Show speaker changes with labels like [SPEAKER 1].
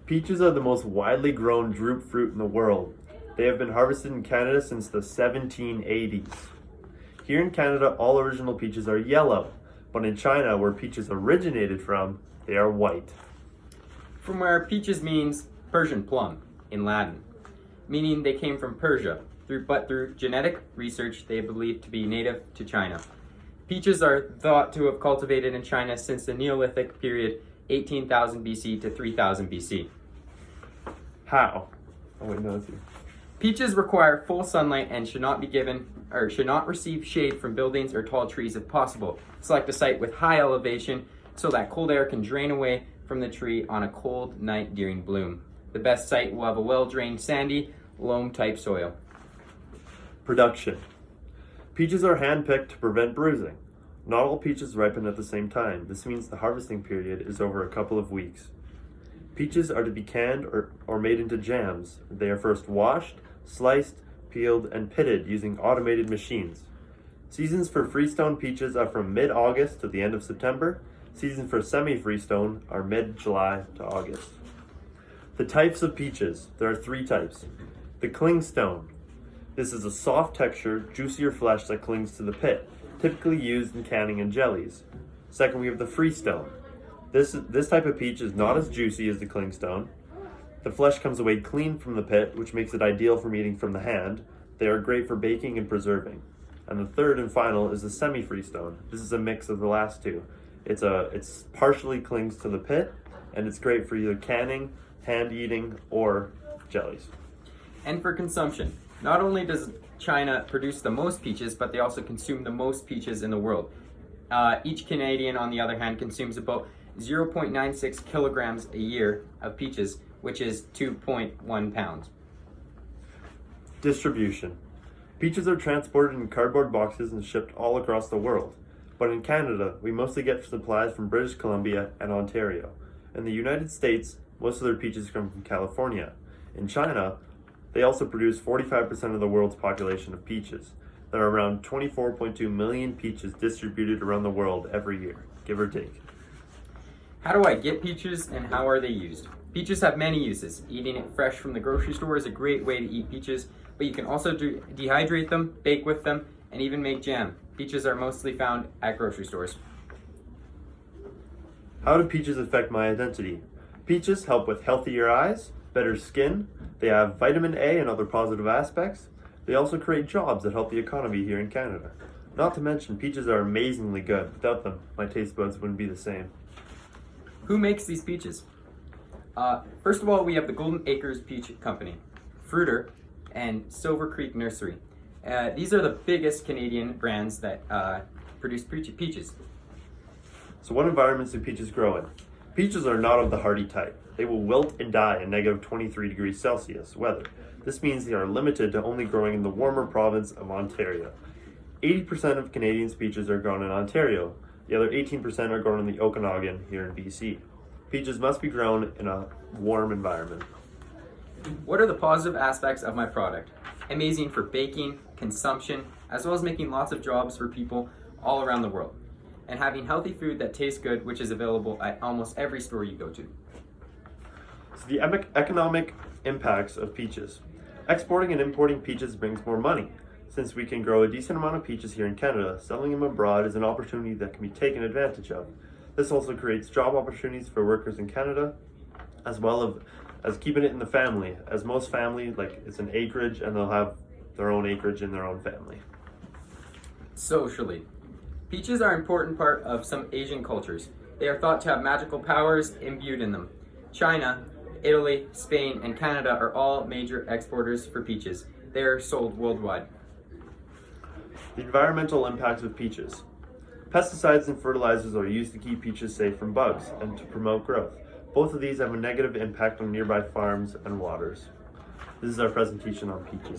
[SPEAKER 1] Peaches are the most widely grown drupe fruit in the world. They have been harvested in Canada since the 1780s. Here in Canada, all original peaches are yellow, but in China, where peaches originated from, they are white.
[SPEAKER 2] From where peaches means Persian plum in Latin, meaning they came from Persia, but through genetic research they are believed to be native to China. Peaches are thought to have cultivated in China since the Neolithic period, 18,000 BC to 3000 BC.
[SPEAKER 1] How? Oh wait, no, that's you.
[SPEAKER 2] Peaches require full sunlight and should not receive shade from buildings or tall trees if possible. Select a site with high elevation so that cold air can drain away from the tree on a cold night during bloom. The best site will have a well-drained sandy, loam-type soil.
[SPEAKER 1] Production. Peaches are hand-picked to prevent bruising. Not all peaches ripen at the same time. This means the harvesting period is over a couple of weeks. Peaches are to be canned or made into jams. They are first washed, sliced, peeled, and pitted using automated machines. Seasons for freestone peaches are from mid-August to the end of September. Seasons for semi-freestone are mid-July to August. The types of peaches. There are 3 types. The clingstone. This is a soft texture, juicier flesh that clings to the pit, typically used in canning and jellies. Second, we have the freestone. This type of peach is not as juicy as the clingstone. The flesh comes away clean from the pit, which makes it ideal for eating from the hand. They are great for baking and preserving. And the third and final is the semi-freestone. This is a mix of the last two. It's partially clings to the pit, and it's great for either canning, hand eating, or jellies.
[SPEAKER 2] And for consumption, not only does China produce the most peaches, but they also consume the most peaches in the world. Each Canadian, on the other hand, consumes about 0.96 kilograms a year of peaches, which is 2.1 pounds.
[SPEAKER 1] Distribution. Peaches are transported in cardboard boxes and shipped all across the world. But in Canada, we mostly get supplies from British Columbia and Ontario. In the United States, most of their peaches come from California. In China, they also produce 45% of the world's population of peaches. There are around 24.2 million peaches distributed around the world every year, give or take.
[SPEAKER 2] How do I get peaches and how are they used? Peaches have many uses. Eating it fresh from the grocery store is a great way to eat peaches, but you can also dehydrate them, bake with them, and even make jam. Peaches are mostly found at grocery stores.
[SPEAKER 1] How do peaches affect my identity? Peaches help with healthier eyes, better skin. They have vitamin A and other positive aspects. They also create jobs that help the economy here in Canada. Not to mention, peaches are amazingly good. Without them, my taste buds wouldn't be the same.
[SPEAKER 2] Who makes these peaches? First of all, we have the Golden Acres Peach Company, Fruiter, and Silver Creek Nursery. These are the biggest Canadian brands that produce peaches.
[SPEAKER 1] So what environments do peaches grow in? Peaches are not of the hardy type. They will wilt and die in negative 23 degrees Celsius weather. This means they are limited to only growing in the warmer province of Ontario. 80% of Canadians' peaches are grown in Ontario. The other 18% are grown in the Okanagan here in BC. Peaches must be grown in a warm environment.
[SPEAKER 2] What are the positive aspects of my product? Amazing for baking, consumption, as well as making lots of jobs for people all around the world. And having healthy food that tastes good, which is available at almost every store you go to.
[SPEAKER 1] So the economic impacts of peaches. Exporting and importing peaches brings more money. Since we can grow a decent amount of peaches here in Canada, selling them abroad is an opportunity that can be taken advantage of. This also creates job opportunities for workers in Canada, as well as keeping it in the family, as most family, it's an acreage and they'll have their own acreage in their own family.
[SPEAKER 2] Socially, peaches are an important part of some Asian cultures. They are thought to have magical powers imbued in them. China, Italy, Spain, and Canada are all major exporters for peaches. They are sold worldwide.
[SPEAKER 1] The environmental impacts of peaches. Pesticides and fertilizers are used to keep peaches safe from bugs and to promote growth. Both of these have a negative impact on nearby farms and waters. This is our presentation on peaches.